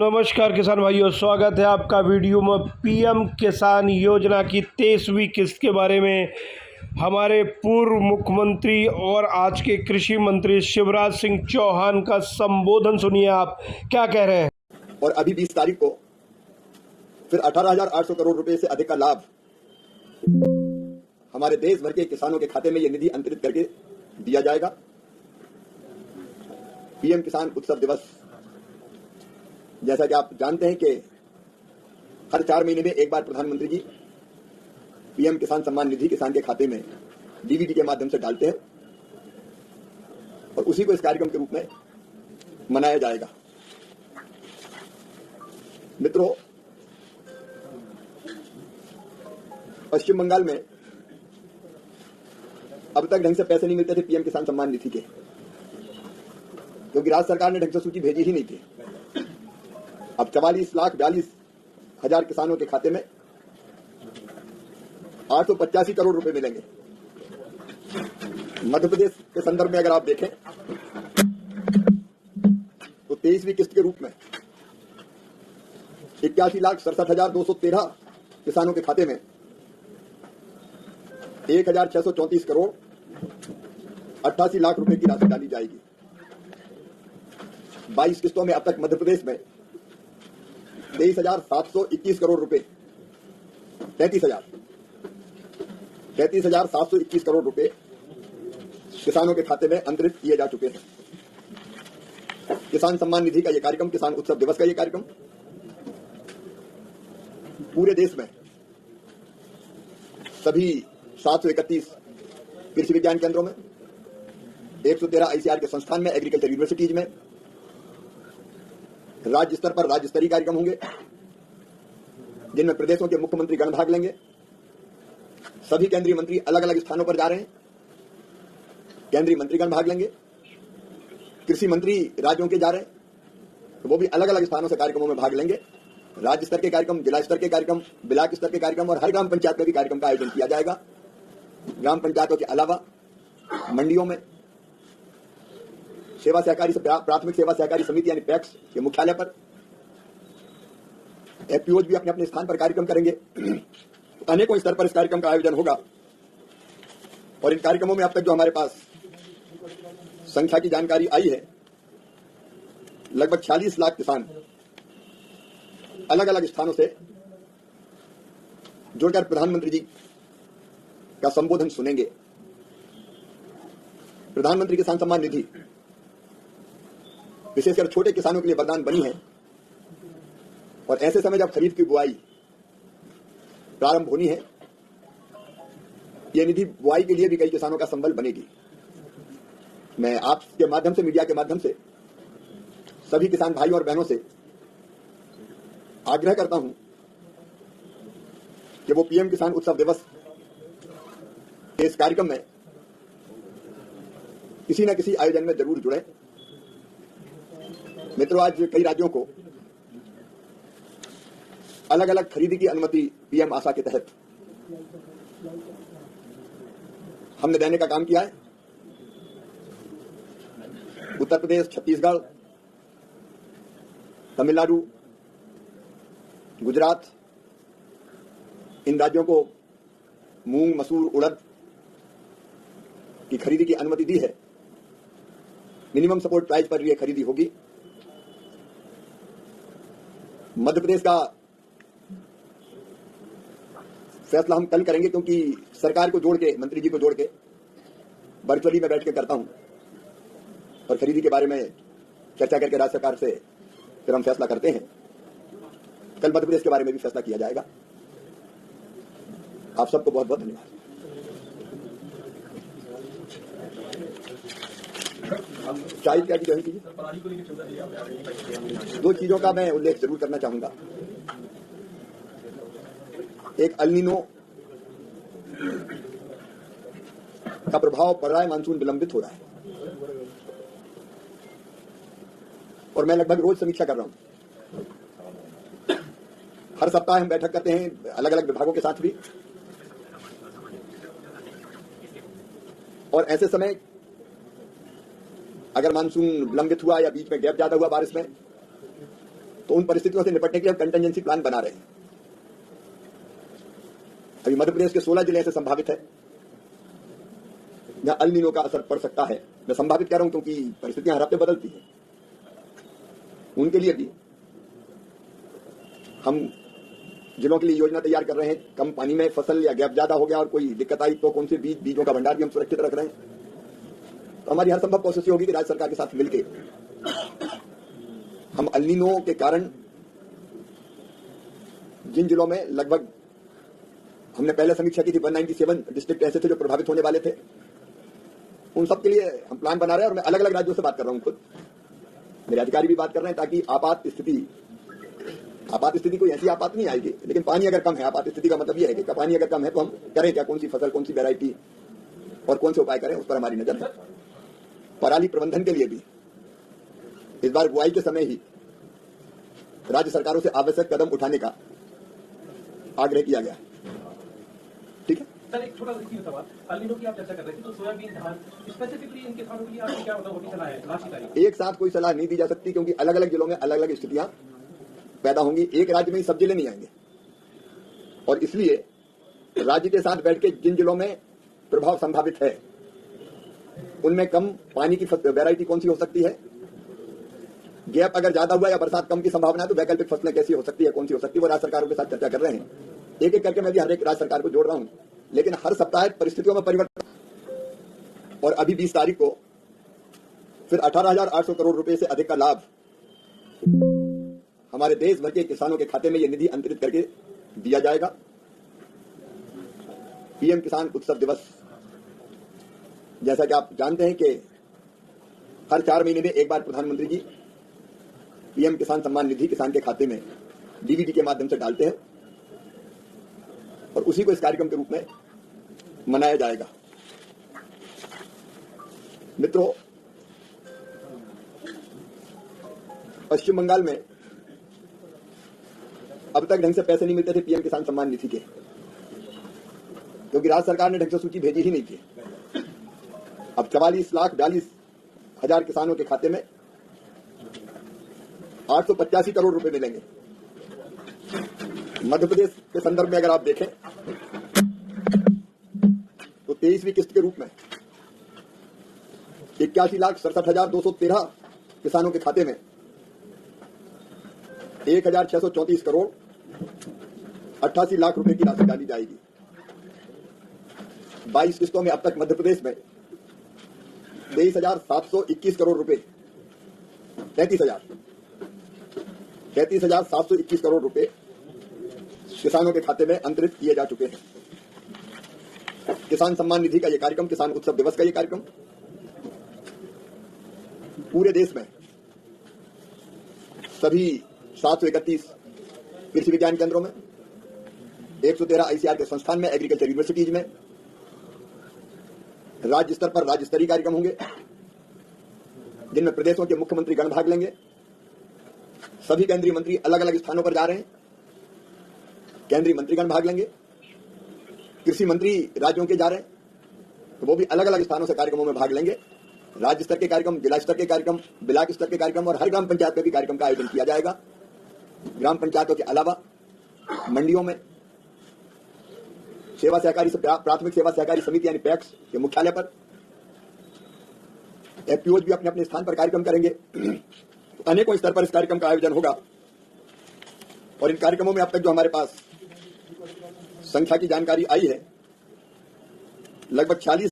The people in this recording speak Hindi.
नमस्कार किसान भाइयों, स्वागत है आपका वीडियो में। पीएम किसान योजना की 23वीं किस्त के बारे में हमारे पूर्व मुख्यमंत्री और आज के कृषि मंत्री शिवराज सिंह चौहान का संबोधन सुनिए। आप क्या कह रहे हैं। और अभी 20 तारीख को फिर 18,800 करोड़ रुपए से अधिक का लाभ हमारे देश भर के किसानों के खाते में यह निधि अंतरित करके दिया जाएगा। पीएम किसान उत्सव दिवस, जैसा कि आप जानते हैं कि हर 4 महीने में एक बार प्रधानमंत्री जी पीएम किसान सम्मान निधि किसान के खाते में डीबीटी के माध्यम से डालते हैं और उसी को इस कार्यक्रम के रूप में मनाया जाएगा। मित्रों, पश्चिम बंगाल में अब तक ढंग से पैसे नहीं मिलते थे पीएम किसान सम्मान निधि के, क्योंकि राज्य सरकार ने ढंग से सूची भेजी ही नहीं थी। अब 44,42,000 किसानों के खाते में 885 करोड़ रुपए मिलेंगे। मध्य प्रदेश के संदर्भ में अगर आप देखें तो 23वीं किस्त के रूप में 81,67,213 किसानों के खाते में 1,634 करोड़ 88 लाख रुपए की राशि डाली जाएगी। 22 किस्तों में अब तक मध्य प्रदेश में 23,721 करोड़ रुपए 33,721 करोड़ रुपए किसानों के खाते में अंतरित किए जा चुके हैं। किसान सम्मान निधि का यह कार्यक्रम, किसान उत्सव दिवस का यह कार्यक्रम पूरे देश में सभी 731 कृषि विज्ञान केंद्रों में, 113 आईसीआर के संस्थान में, एग्रीकल्चर यूनिवर्सिटीज में राज्य स्तर पर राज्य स्तरीय कार्यक्रम होंगे, जिनमें प्रदेशों के मुख्यमंत्री गण भाग लेंगे। सभी केंद्रीय मंत्री अलग अलग स्थानों पर जा रहे हैं, केंद्रीय मंत्रीगण भाग लेंगे। कृषि मंत्री राज्यों के जा रहे हैं, तो वो भी अलग अलग स्थानों से कार्यक्रमों में भाग लेंगे। राज्य स्तर के कार्यक्रम, जिला स्तर के कार्यक्रम, ब्लॉक स्तर के कार्यक्रम और हर ग्राम पंचायत में भी कार्यक्रम का आयोजन किया जाएगा। ग्राम पंचायतों के अलावा मंडियों में, सेवा सहकारी प्राथमिक सेवा सहकारी समिति यानी पैक्स के मुख्यालय पर, एफपीओज भी अपने अपने स्थान पर कार्यक्रम करेंगे। अनेकों स्तर पर इस कार्यक्रम का आयोजन होगा और इन कार्यक्रमों में अब तक जो हमारे पास संख्या की जानकारी आई है, लगभग 46 लाख किसान अलग अलग स्थानों से जुड़कर प्रधानमंत्री जी का संबोधन सुनेंगे। प्रधानमंत्री किसान सम्मान निधि विशेषकर छोटे किसानों के लिए वरदान बनी है और ऐसे समय जब खरीफ की बुआई प्रारंभ होनी है, यह निधि बुआई के लिए भी कई किसानों का संबल बनेगी। मैं आपके माध्यम से, मीडिया के माध्यम से सभी किसान भाइयों और बहनों से आग्रह करता हूं कि वो पीएम किसान उत्सव दिवस के इस कार्यक्रम में किसी न किसी आयोजन में जरूर जुड़े। मित्रों, आज कई राज्यों को अलग अलग खरीदी की अनुमति पीएम आशा के तहत हमने देने का काम किया है। उत्तर प्रदेश, छत्तीसगढ़, तमिलनाडु, गुजरात, इन राज्यों को मूंग, मसूर, उड़द की खरीदी की अनुमति दी है। मिनिमम सपोर्ट प्राइस पर यह खरीदी होगी। मध्य प्रदेश का फैसला हम कल करेंगे, क्योंकि सरकार को जोड़ के, मंत्री जी को जोड़ के वर्चुअली में बैठ के करता हूं और खरीदी के बारे में चर्चा करके राज्य सरकार से फिर हम फैसला करते हैं। कल मध्य प्रदेश के बारे में भी फैसला किया जाएगा। आप सबको बहुत बहुत धन्यवाद। चाय क्या ज्वाइन कीजिए। 2 चीजों का मैं उल्लेख जरूर करना चाहूंगा। एक, अल नीनो का प्रभाव पड़ रहा है, मानसून विलंबित हो रहा है और मैं लगभग रोज समीक्षा कर रहा हूं। हर सप्ताह हम बैठक करते हैं अलग अलग विभागों के साथ भी, और ऐसे समय अगर मानसून विलंबित हुआ या बीच में गैप ज्यादा हुआ बारिश में, तो उन परिस्थितियों से निपटने के लिए हम कंटिजेंसी प्लान बना रहे हैं। अभी मध्य प्रदेश के 16 जिले ऐसे संभावित है जहां अल नीनो का असर पड़ सकता है। मैं संभावित कह रहा हूं क्योंकि परिस्थितियां हर हफ्ते बदलती हैं। उनके लिए भी हम जिलों के लिए योजना तैयार कर रहे हैं। कम पानी में फसल या गैप ज्यादा हो गया और कोई दिक्कत आई तो कौन से बीजों का भंडार भी हम सुरक्षित रख रहे हैं। तो हमारी हर संभव कोशिश होगी कि राज्य सरकार के साथ मिलकर हम अल नीनो के कारण जिन जिलों में लगभग हमने पहले समीक्षा की थी 197 डिस्ट्रिक्ट ऐसे थे जो प्रभावित होने वाले थे, उन सब के लिए हम प्लान बना रहे हैं। और मैं अलग अलग राज्यों से बात कर रहा हूं, खुद मेरे अधिकारी भी बात कर रहे हैं, ताकि आपात स्थिति कोई ऐसी आपात नहीं आएगी। लेकिन पानी अगर कम है, आपात स्थिति का मतलब यह है कि पानी अगर कम है तो हम करें क्या, कौन सी फसल, कौन सी वैरायटी और कौन से उपाय करें, उस पर हमारी नजर है। पराली प्रबंधन के लिए भी इस बार बुआई के समय ही राज्य सरकारों से आवश्यक कदम उठाने का आग्रह किया गया। ठीक है सर, एक छोटा सा सवाल, अल नीनो की आप चर्चा कर रहे थे, तो सोयाबीन, धान स्पेसिफिकली इन किसानों के लिए आपकी क्या मतलब होगी सलाह है लास्ट की तारीख? एक साथ कोई सलाह नहीं दी जा सकती, क्योंकि अलग अलग जिलों में अलग अलग स्थितियां पैदा होंगी। एक राज्य में ही सब जिले नहीं आएंगे, और इसलिए राज्य के साथ बैठ के जिन जिलों में प्रभाव संभावित है उनमें कम पानी की वैरायटी कौन सी हो सकती है, गैप अगर ज्यादा हुआ या बरसात कम की संभावना है तो वैकल्पिक फसलें कैसी हो सकती है, कौन सी हो सकती है, वो राज्य सरकारों के साथ चर्चा कर रहे हैं। एक एक करके मैं भी हर एक राज्य सरकार को जोड़ रहा हूं, लेकिन हर सप्ताह परिस्थितियों में परिवर्तन। और अभी 20 तारीख को फिर 18,800 करोड़ रुपए से अधिक का लाभ हमारे देश भर के किसानों के खाते में यह निधि अंतरित करके दिया जाएगा। पीएम किसान उत्सव दिवस, जैसा कि आप जानते हैं कि हर 4 महीने में एक बार प्रधानमंत्री जी पीएम किसान सम्मान निधि किसान के खाते में डीबीटी के माध्यम से डालते हैं, और उसी को इस कार्यक्रम के रूप में मनाया जाएगा। मित्रों, पश्चिम बंगाल में अब तक ढंग से पैसे नहीं मिलते थे पीएम किसान सम्मान निधि के, क्योंकि राज्य सरकार ने ढंग से सूची भेजी ही नहीं थी। अब 44,42,000 किसानों के खाते में 885 करोड़ रुपए मिलेंगे। मध्य प्रदेश के संदर्भ में अगर आप देखें तो 23वीं किस्त के रूप में 81,67,213 किसानों के खाते में 1,634 करोड़ 88 लाख रुपए की राशि डाली जाएगी। 22 किस्तों में अब तक मध्य प्रदेश में 23,721 करोड़ रुपए 33,721 करोड़ रुपए किसानों के खाते में अंतरित किए जा चुके हैं। किसान सम्मान निधि का यह कार्यक्रम, किसान उत्सव दिवस का यह कार्यक्रम पूरे देश में सभी 731 कृषि विज्ञान केंद्रों में, 113 आईसीआर के संस्थान में, एग्रीकल्चर यूनिवर्सिटीज में राज्य स्तर पर राज्य स्तरीय कार्यक्रम होंगे, जिनमें प्रदेशों के मुख्यमंत्री गण भाग लेंगे। सभी केंद्रीय मंत्री अलग अलग स्थानों पर जा रहे हैं, केंद्रीय मंत्रीगण भाग लेंगे। कृषि मंत्री राज्यों के जा रहे हैं, तो वो भी अलग अलग स्थानों से कार्यक्रमों में भाग लेंगे। राज्य स्तर के कार्यक्रम, जिला स्तर के कार्यक्रम, ब्लॉक स्तर के कार्यक्रम और हर ग्राम पंचायत में भी कार्यक्रम का आयोजन किया जाएगा। ग्राम पंचायतों के अलावा मंडियों में सेवा सहकारी प्राथमिक सेवा सहकारी समिति यानी पैक्स के मुख्यालय पर एफपीओज भी अपने अपने स्थान पर कार्यक्रम करेंगे। अनेकों स्तर पर इस कार्यक्रम का आयोजन होगा, और इन कार्यक्रमों में अब तक जो हमारे पास संख्या की जानकारी आई है, लगभग 46